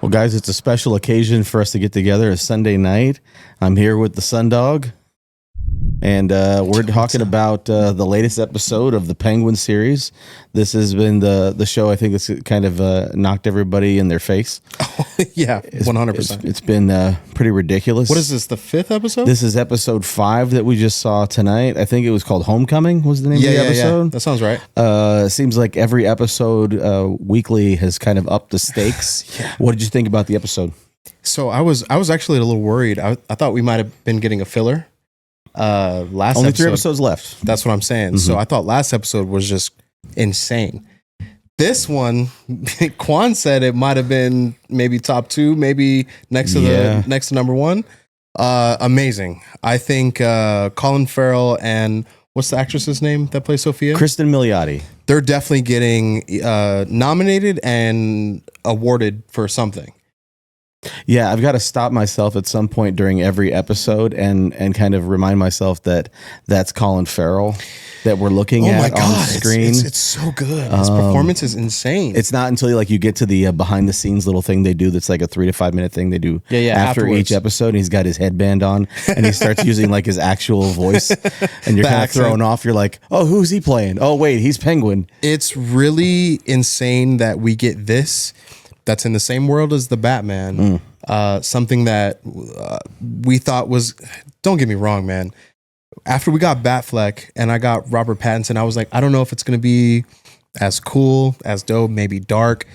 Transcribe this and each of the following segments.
Well, guys, it's a special occasion for us to get together. It's Sunday night. I'm here with the Sundog, and we're talking about the latest episode of the Penguin series. This has been the show I think that's kind of knocked everybody in their face. Yeah, 100%. It's been pretty ridiculous. What is this, the 5th episode? This is episode 5 that we just saw tonight. I think it was called Homecoming was the name of the episode. Yeah, that sounds right. It seems like every episode weekly has kind of upped the stakes. Yeah. What did you think about the episode? So I was actually a little worried. I thought we might have been getting a filler. Last Only episode, 3 episodes left. That's what I'm saying. So I thought last episode was just insane. This one, Quan said it might have been maybe top 2, maybe next to number 1. Amazing. I think Colin Farrell and what's the actress's name that plays Sophia? Kristen Milioti. They're definitely getting nominated and awarded for something. Yeah, I've got to stop myself at some point during every episode and kind of remind myself that that's Colin Farrell that we're looking at on screen. It's so good. His performance is insane. It's not until you get to the behind the scenes little thing they do that's like a 3 to 5 minute thing they do after each episode. And he's got his headband on and he starts using like his actual voice and you're kind of thrown off. You're like, oh, who's he playing? Oh, wait, he's Penguin. It's really insane that we get this. That's in the same world as the Batman. Something that we thought was, don't get me wrong, man. After we got Batfleck and I got Robert Pattinson, I was like, I don't know if it's going to be as cool, as dope, maybe dark.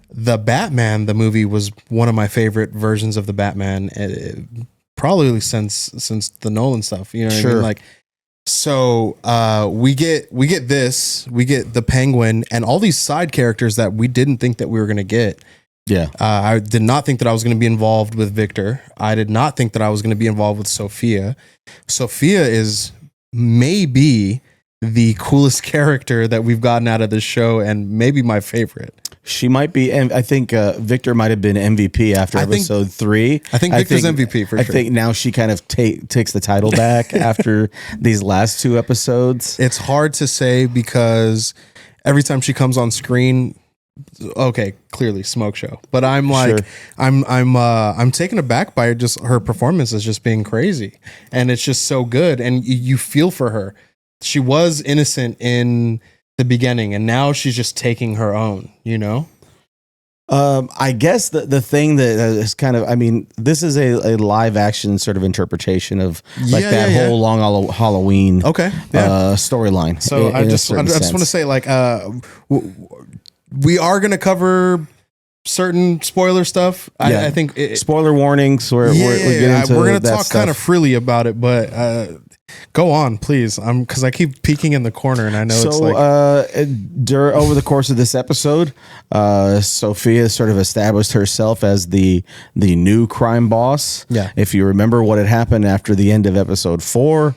The Batman, the movie, was one of my favorite versions of the Batman, probably since the Nolan stuff. You know what I mean? Like, so we get this, we get the Penguin and all these side characters that we didn't think that we were going to get. Yeah. I did not think that I was going to be involved with Victor. I did not think that I was going to be involved with Sophia. Sophia is maybe the coolest character that we've gotten out of this show and maybe my favorite. She might be, and I think Victor might have been MVP after episode 3. I think Victor's MVP for sure. I think now she kind of takes the title back after these last 2 episodes. It's hard to say because every time she comes on screen, okay, clearly smoke show. But I'm like, I'm taken aback by just her performance as just being crazy, and it's just so good, and you feel for her. She was innocent in the beginning and now she's just taking her own, you know? I guess the thing that is kind of, I mean, this is a live action sort of interpretation of like whole long Halloween storyline. So I just want to say, like, we are going to cover certain spoiler stuff. I think spoiler warnings. We're going to talk kind of freely about it, but go on, please. Because I keep peeking in the corner, and I know it's like over the course of this episode, Sophia sort of established herself as the new crime boss. Yeah. If you remember what had happened after the end of episode 4,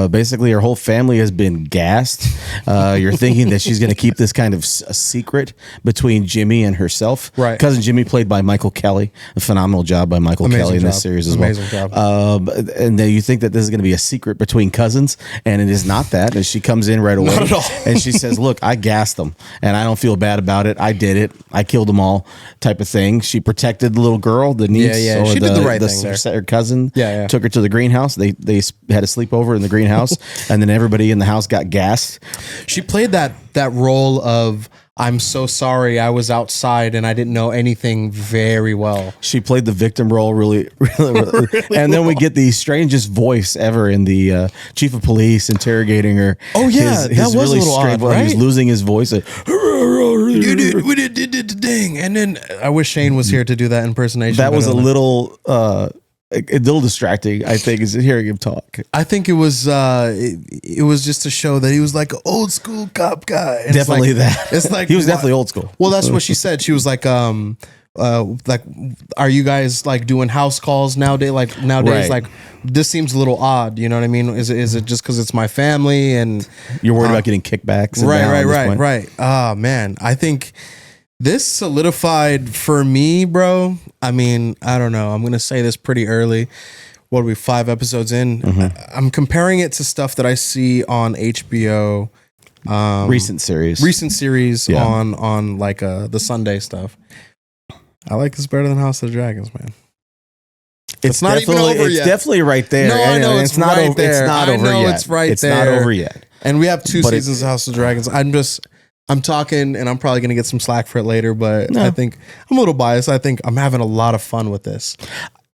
basically her whole family has been gassed. You're thinking that she's going to keep this kind of a secret between Jimmy and herself. Right. Cousin Jimmy, played by Michael Kelly, a phenomenal job by Michael Kelly in this series as well. Amazing job. And then you think that this is going to be a secret between cousins, and it is not that. And she comes in right away, not at all. and she says, "Look, I gassed them, and I don't feel bad about it. I did it. I killed them all." Type of thing. She protected the little girl, the niece, or she did the right thing there. Her cousin. Yeah. Took her to the greenhouse. They had a sleepover in the greenhouse, and then everybody in the house got gassed. She played that role of, I'm so sorry, I was outside and I didn't know anything, very well. She played the victim role really and then we get the strangest voice ever in the chief of police interrogating her. Oh yeah, that was really a little odd, right? He was losing his voice. We did the thing, and then I wish Shane was here to do that impersonation. That was a little distracting, I think, is hearing him talk. I think it was just to show that he was like an old school cop guy. And definitely it's like, that. It's like he was definitely old school. Well, that's what she said. She was like, are you guys like doing house calls nowadays? Like nowadays, Right. like this seems a little odd. You know what I mean? Is it just because it's my family and You're worried about getting kickbacks? Right. Oh man, I think this solidified for me, bro. I mean, I don't know. I'm going to say this pretty early. What are we, 5 episodes in? Mm-hmm. I'm comparing it to stuff that I see on HBO. Recent series on like the Sunday stuff. I like this better than House of the Dragons, man. It's not even over it's yet. definitely right there. No, I know it's not right over. there. It's not I over know yet. it's right It's not there. over yet. And we have 2 But seasons of House of the Dragons. I'm talking, and I'm probably gonna get some slack for it later, but No. I think I'm a little biased. I think I'm having a lot of fun with this.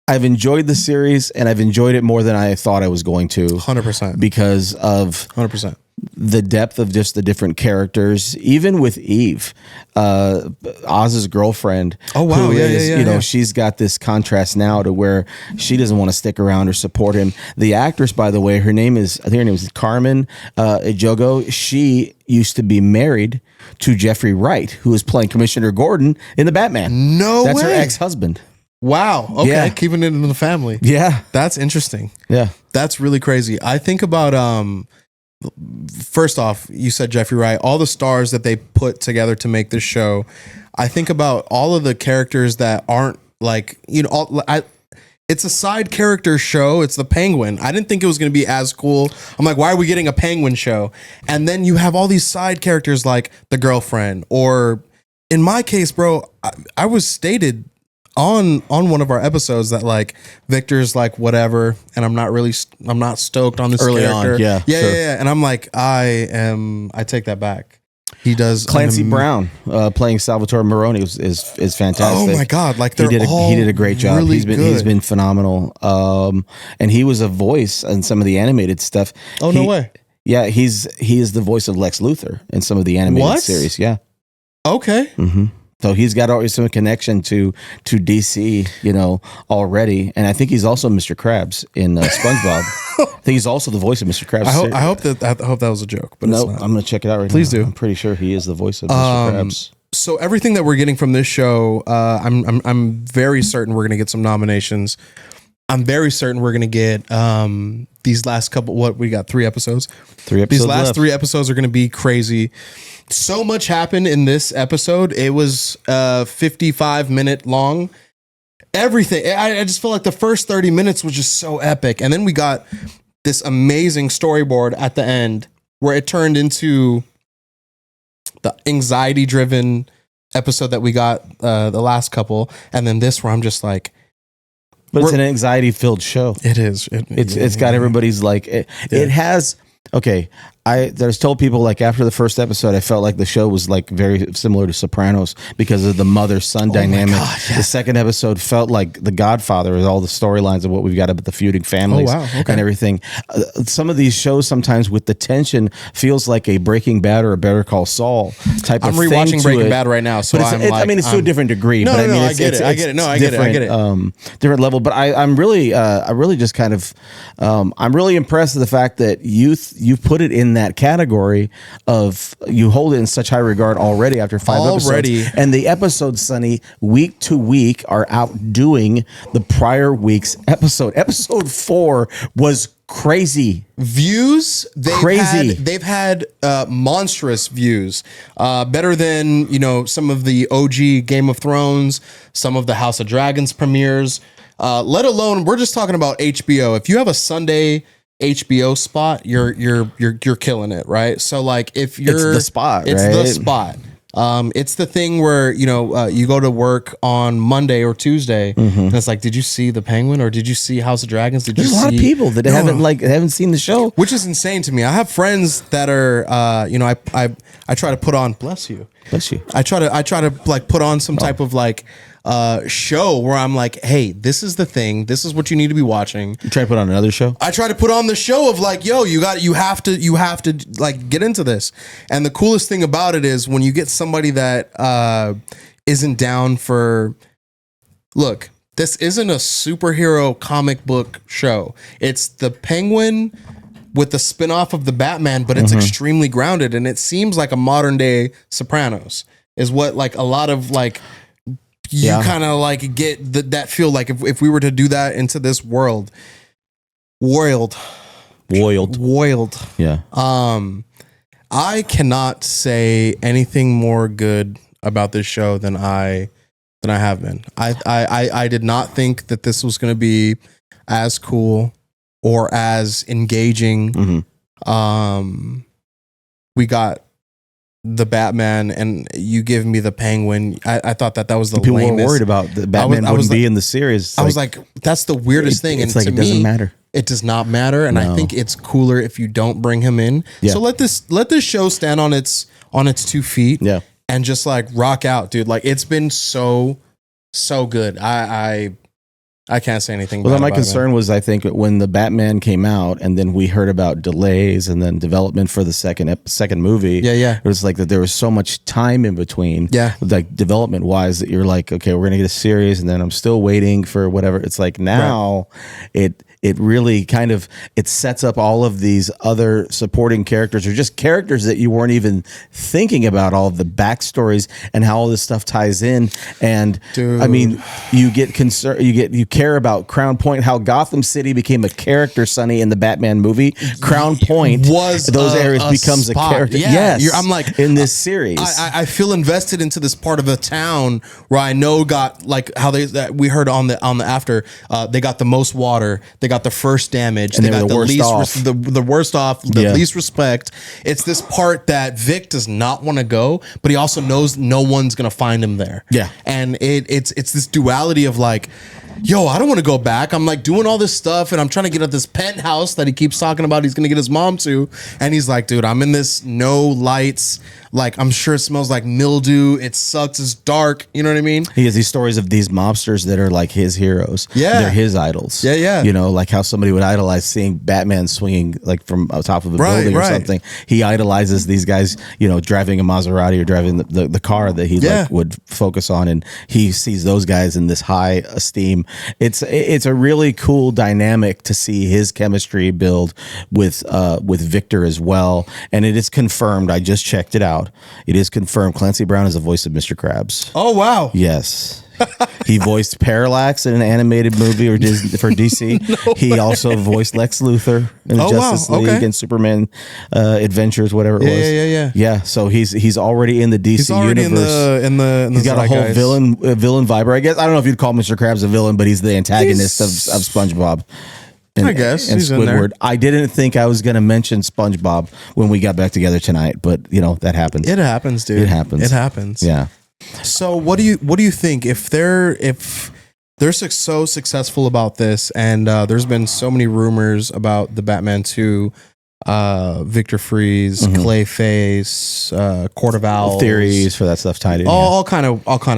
I've enjoyed the series, and I've enjoyed it more than I thought I was going to 100%. because of 100%. the depth of just the different characters, even with Eve, Oz's girlfriend. Oh, wow. who Yeah, is, yeah, you know, yeah. she's got this contrast now to where she doesn't want to stick around or support him. The actress, by the way, I think her name is Carmen Ejogo. She used to be married to Jeffrey Wright, who is playing Commissioner Gordon in the Batman. No That's her way. ex-husband. Wow. Okay. Yeah. Keeping it in the family. Yeah. That's interesting. Yeah. That's really crazy. I think about first off, you said Jeffrey Wright, all the stars that they put together to make this show. I think about all of the characters that aren't like, you know, it's a side character show. It's the Penguin. I didn't think it was going to be as cool. I'm like, why are we getting a Penguin show? And then you have all these side characters like the girlfriend, or in my case, bro, I was stated on one of our episodes that like Victor's like whatever, and I'm not stoked on this Early on, character. yeah, yeah, sure. yeah. And I'm like, I take that back. He does Clancy Brown playing Salvatore Maroni is fantastic. Oh my god, like he they're all he did a great job. Really He's good. been phenomenal. And he was a voice in some of the animated stuff. Oh, no way. Yeah, he is the voice of Lex Luthor in some of the animated What? series. Yeah. Okay. Mm-hmm. So he's got always some connection to DC, you know, already, and I think he's also Mr. Krabs in SpongeBob. I think he's also the voice of Mr. Krabs. I hope that was a joke, but No, it's not. I'm gonna check it out right now. Please do. I'm pretty sure he is the voice of Mr. Krabs. So everything that we're getting from this show, I'm very certain we're gonna get some nominations. I'm very certain we're gonna get these last couple. What we got 3 episodes. 3 episodes. These last left. 3 episodes are gonna be crazy. So much happened in this episode. It was 55-minute long. Everything. I just feel like the first 30 minutes was just so epic, and then we got this amazing storyboard at the end where it turned into the anxiety-driven episode that we got the last couple, and then this where I'm just like, But it's an anxiety-filled show. it is. It's got everybody's like it has. Okay, there's told people like after the first episode, I felt like the show was like very similar to Sopranos because of the mother-son dynamic. God, yeah. The second episode felt like The Godfather with all the storylines of what we've got about the feuding families Oh, wow. Okay. and everything. Some of these shows sometimes with the tension feels like a Breaking Bad or a Better Call Saul type I'm of thing rewatching to Breaking it. Bad right now, so But I'm it's to a different degree. No, but no, I mean, no, it's, I get it's, it. I it's get it. No, I get it. I get different, it. Different level. But I'm really just kind of, I'm really impressed with the fact that you've put it in that category of you hold it in such high regard already after 5 Already. episodes, and the episodes, Sonny, week to week are outdoing the prior week's episode. Episode 4 was crazy. Views, Crazy. they've had monstrous views, better than some of the OG Game of Thrones, some of the House of Dragons premieres. Let alone, we're just talking about HBO. If you have a Sunday HBO spot, you're killing it, right? So like if you're the spot, it's right? the spot. It's the thing where you go to work on Monday or Tuesday, and it's like, did you see the Penguin or did you see House of Dragons? Did There's you a lot of see- people that No. haven't seen the show. Which is insane to me. I have friends that are, I try to put on. Bless you. Bless you. I try to like put on some type of like show where I'm like, hey, this is the thing. This is what you need to be watching. You try to put on another show. I try to put on the show of like, yo, you have to like get into this. And the coolest thing about it is when you get somebody that isn't down for, look, this isn't a superhero comic book show. It's the Penguin with the spinoff of the Batman, but it's extremely grounded, and it seems like a modern day Sopranos is what like a lot of like you Yeah. kind of like get that feel like if we were to do that into this world. Woiled. Yeah. I cannot say anything more good about this show than I have been. I did not think that this was going to be as cool or as engaging. Mhm. We got the Batman and you give me the Penguin, I thought that was the People lamest. were worried about the Batman wouldn't be in the series. I was like, that's the weirdest thing. It's And like to it doesn't me, matter. It does not matter, and I think it's cooler if you don't bring him in. Yeah. So let this show stand on its 2 feet. Yeah. And just like rock out, dude. Like it's been so good. I can't say anything. Well, bad my about it, man. concern was, I think, when the Batman came out, and then we heard about delays and then development for the second movie. Yeah. It was like that there was so much time in between. Yeah. Like development wise, that you're like, okay, we're gonna get a series, and then I'm still waiting for whatever. It's like now, it really kind of it sets up all of these other supporting characters, or just characters that you weren't even thinking about, all of the backstories and how all this stuff ties in. And Dude. I mean, you get concerned, you care about Crown Point, how Gotham City became a character, Sonny, in the Batman movie. Crown Point was those areas a becomes spot. a character. Yeah, Yes, I'm like in this series. I feel invested into this part of the town where I know got like how that we heard on the after they got the most water, they got the first damage, And they they were got the worst off. the worst off, the Yeah. least respect. It's this part that Vic does not want to go, but he also knows no one's gonna find him there. Yeah. And it's this duality of like, yo, I don't want to go back. I'm like doing all this stuff and I'm trying to get at this penthouse that he keeps talking about he's going to get his mom to. And he's like, dude, I'm in this no lights. Like, I'm sure it smells like mildew. It sucks. It's dark. You know what I mean? He has these stories of these mobsters that are like his heroes. Yeah. They're his idols. Yeah. You know, like how somebody would idolize seeing Batman swinging like from on top of a Right, building or right. something. He idolizes these guys, you know, driving a Maserati or driving the car that he Yeah. like would focus on, and he sees those guys in this high esteem. It's a really cool dynamic to see his chemistry build with Victor as well. And it is confirmed. I just checked it out. It is confirmed. Clancy Brown is the voice of Mr. Krabs. Oh, wow. Yes. He voiced Parallax in an animated movie or Disney, for DC. He also voiced Lex Luthor in the Oh, Justice wow. League Okay. and Superman Adventures, whatever it was. Yeah. Yeah, so he's already in the DC He's already universe. in the He's got a whole zeitgeist. villain vibe. I guess I don't know if you'd call Mr. Krabs a villain, but he's the antagonist of SpongeBob. And, I guess. and He's in there. Squidward. I didn't think I was going to mention SpongeBob when we got back together tonight, but you know that happens. It happens, dude. It happens. It happens. Yeah. So what do you think if they're so successful about this, and there's been so many rumors about the Batman 2, Victor Freeze, Clayface, Court of Owls, Theories for that stuff tied in. yeah. all kind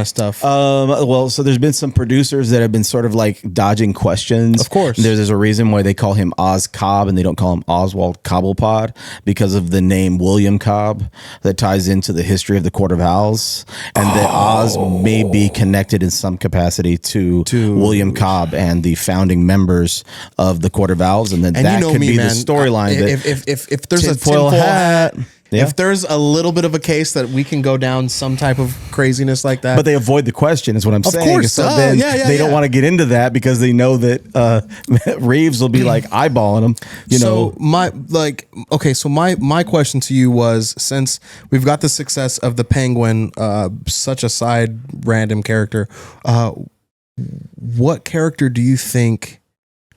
of stuff. Well, so there's been some producers that have been sort of like dodging questions. Of course. There's a reason why they call him Oz Cobb and they don't call him Oswald Cobblepot, because of the name William Cobb that ties into the history of the Court of Owls, and that Oz may be connected in some capacity to William Cobb and the founding members of the Court of Owls, and then And that you know could me, be man. the storyline. that If there's a tinfoil tinfoil hat, Yeah. if there's a little bit of a case that we can go down some type of craziness like that, But they avoid the question, is what I'm saying. course. So Oh, then yeah, they don't yeah. want to get into that because they know that Reeves will be like eyeballing them. You know, so my question to you was, since we've got the success of the Penguin, such a side random character, what character do you think,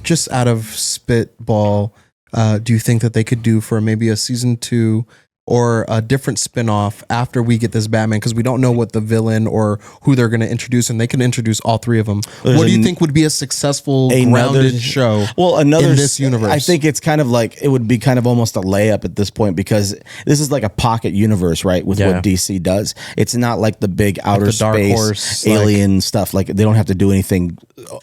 just out of spitball, do you think that they could do for maybe a season 2 or a different spin-off after we get this Batman? Because we don't know what the villain or who they're going to introduce, and they can introduce all 3 of them. There's What do you think would be a successful, another- grounded show? well, another in this universe? I think it's kind of like, it would be kind of almost a layup at this point, because this is like a pocket universe, right? With Yeah. what DC does, it's not like the big outer the Dark space Horse, alien stuff. Like they don't have to do anything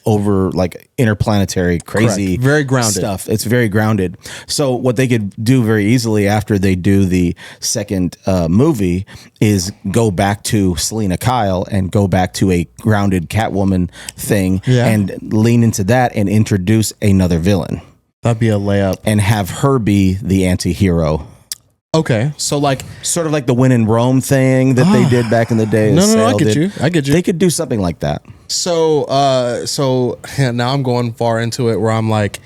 over like interplanetary crazy, Correct. Very grounded. stuff. It's very grounded. So what they could do very easily after they do the second movie is go back to Selena Kyle and go back to a grounded Catwoman thing, Yeah. and lean into that and introduce another villain That'd be a layup. and have her be the anti-hero. Okay, so like, Sort of like the Win in Rome thing that they did back in the day. no, I Sale get did. you. I get you. They could do something like that. So now I'm going far into it where I'm like,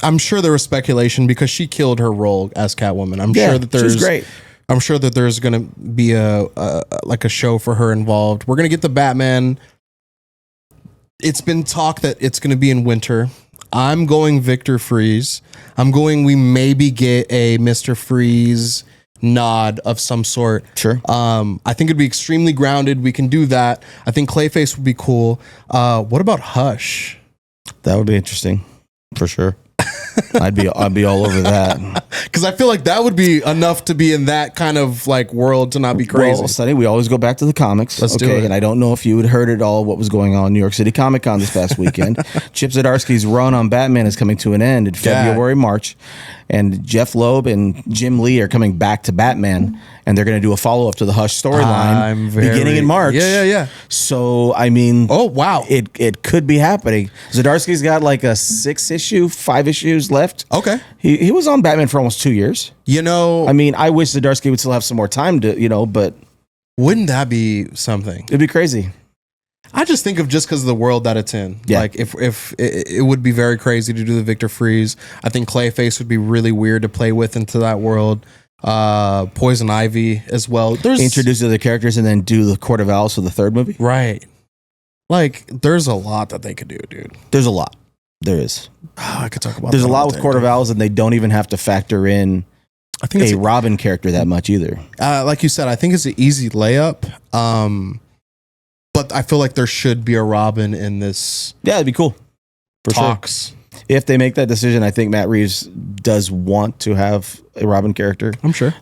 I'm sure there was speculation because she killed her role as Catwoman. I'm Yeah, sure that she was there's great. I'm sure that there's gonna be a show for her involved. We're gonna get the Batman. It's been talk that it's gonna be in winter. I'm going Victor Freeze. I'm going. We maybe get a Mr. Freeze nod of some sort. Sure. I think it'd be extremely grounded. We can do that. I think Clayface would be cool. What about Hush? That would be interesting, for sure. I'd be all over that. Because I feel like that would be enough to be in that kind of like world to not be crazy. Well, Sonny, we always go back to the comics. Let's do it. And I don't know if you had heard at all what was going on in New York City Comic Con this past weekend. Chip Zdarsky's run on Batman is coming to an end in February, March. And Jeff Loeb and Jim Lee are coming back to Batman, and they're going to do a follow up to the Hush storyline beginning in March. Yeah. So, I mean, oh wow, it could be happening. Zdarsky's got like a 5 issues left. Okay, he was on Batman for almost 2 years. You know, I mean, I wish Zdarsky would still have some more time to, but wouldn't that be something? It'd be crazy. I just think of just because of the world that it's in. Yeah. Like if it would be very crazy to do the Victor Freeze. I think Clayface would be really weird to play with into that world. Poison Ivy as well. There's introduce the other characters and then do the Court of Owls for the third movie. Right. Like there's a lot that they could do, dude. There's a lot. There is. I could talk about. There's a lot with Court of Owls, and they don't even have to factor in I think it's Robin character that much either. Like you said, I think it's an easy layup. But I feel like there should be a Robin in this. Yeah, it'd be cool. For talks. Sure. If they make that decision, I think Matt Reeves does want to have a Robin character. I'm sure.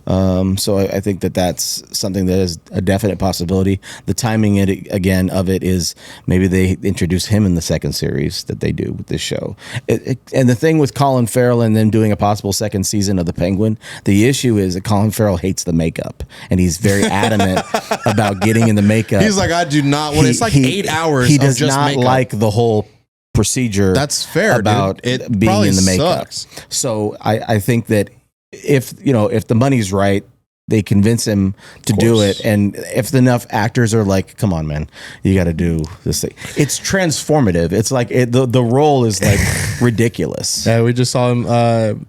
So I think that's something that is a definite possibility. The timing of it is maybe they introduce him in the second series that they do with this show. And the thing with Colin Farrell and them doing a possible second season of The Penguin, the issue is that Colin Farrell hates the makeup, and he's very adamant about getting in the makeup. He's like, I do not want. It's like 8 hours. He does not makeup. like the whole procedure. That's fair about dude. It being in the makeup. Sucks. So I think that if the money's right, they convince him to do it, and if enough actors are like, "Come on, man, you got to do this thing," it's transformative. It's like the role is like ridiculous. Yeah, we just saw him.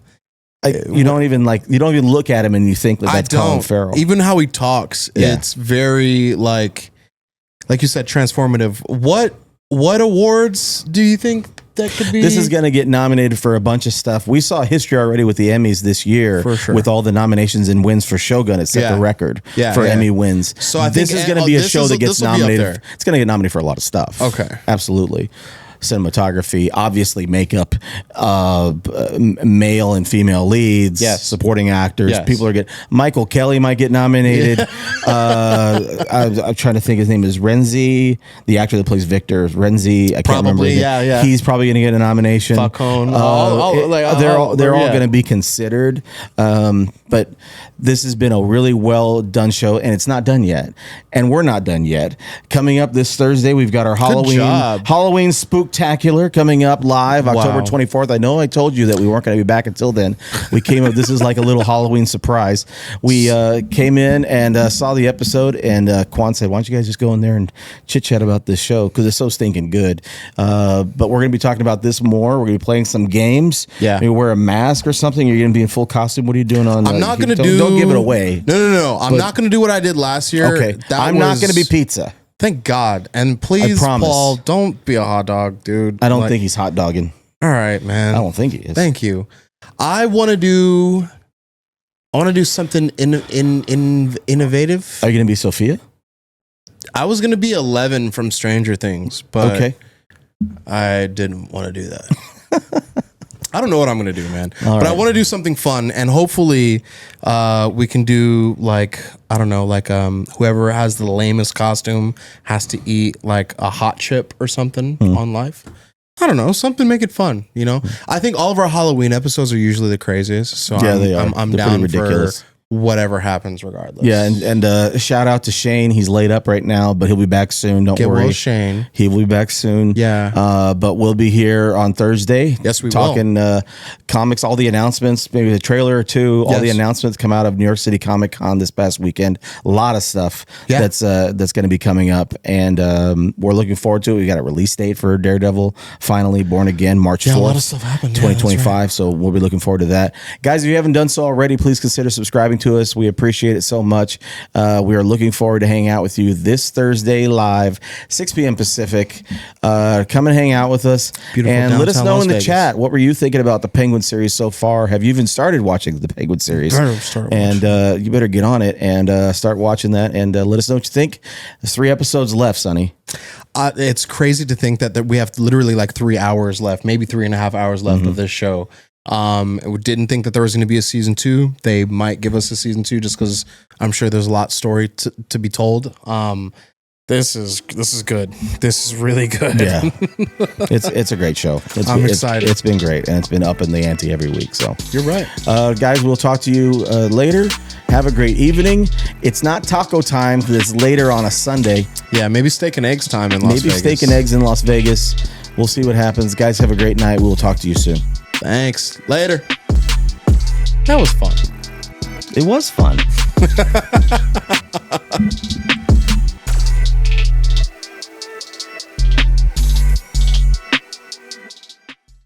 You don't even look at him and you think that's Colin Farrell. Even how he talks, it's very like you said, transformative. What awards do you think that could be? This is going to get nominated for a bunch of stuff. We saw history already with the Emmys this year, for sure. With all the nominations and wins for Shogun. It set the record for Emmy wins. So I think this is going to be a show that gets nominated. It's going to get nominated for a lot of stuff. Okay, absolutely. Cinematography, obviously makeup, male and female leads, supporting actors. Yes. People are getting. Michael Kelly might get nominated. I'm trying to think. His name is Renzi, the actor that plays Victor. Renzi, I can't remember. Yeah. He's probably going to get a nomination. Falcone. They're all going to be considered. But this has been a really well done show, and it's not done yet, and we're not done yet. Coming up this Thursday, we've got our Halloween Spooktacular coming up live October 24th. I know I told you that we weren't going to be back until then. We came up. This is like a little Halloween surprise. We came in and saw the episode, and Quan said, "Why don't you guys just go in there and chit chat about this show because it's so stinking good." But we're going to be talking about this more. We're going to be playing some games. Yeah, you wear a mask or something. You're going to be in full costume. What are you doing on? I'm not going to do. Don't give it away. No. I'm not going to do what I did last year. Okay, I'm not going to be pizza. Thank God. And please, Paul, don't be a hot dog, dude. I don't think he's hot dogging. All right, man. I don't think he is. Thank you. I want to do something innovative. Are you going to be Sophia? I was going to be 11 from Stranger Things, but okay. I didn't want to do that. I don't know what I'm going to do, man. All but right. I want to do something fun, and hopefully we can do whoever has the lamest costume has to eat like a hot chip or something on live. I don't know, something make it fun, you know? I think all of our Halloween episodes are usually the craziest, so they are. I'm They're down pretty ridiculous. for whatever happens regardless. Yeah, and shout out to Shane. He's laid up right now, but he'll be back soon. Don't worry. Well, Shane. He will be back soon. Yeah. But we'll be here on Thursday. Yes, we talking comics, all the announcements, maybe the trailer or two, all the announcements come out of New York City Comic Con this past weekend. A lot of stuff that's going to be coming up, and we're looking forward to it. We got a release date for Daredevil, finally Born Again, March 4th. A lot of stuff happened. 2025. So we'll be looking forward to that. Guys, if you haven't done so already, please consider subscribing supporting to us. We appreciate it so much. We are looking forward to hanging out with you this Thursday live, 6 p.m. Pacific. Come and hang out with us. Beautiful and let us downtown know Las in the Vegas. chat, what were you thinking about the Penguin series so far? Have you even started watching the Penguin series? And you better get on it and start watching that, and let us know what you think. There's 3 episodes left, Sonny. It's crazy to think that we have literally like 3 hours left, maybe 3.5 hours left of this show. We didn't think that there was going to be a season 2. They might give us a season 2 just because I'm sure there's a lot story to be told. This is good. This is really good. Yeah, it's a great show. I'm excited. It's been great, and it's been up in the ante every week. So You're right. guys, we'll talk to you later. Have a great evening. It's not taco time because it's later on a Sunday. Yeah, maybe steak and eggs time in Las Vegas. Maybe steak and eggs in Las Vegas. We'll see what happens. Guys, have a great night. We'll talk to you soon. Thanks. Later. That was fun. It was fun.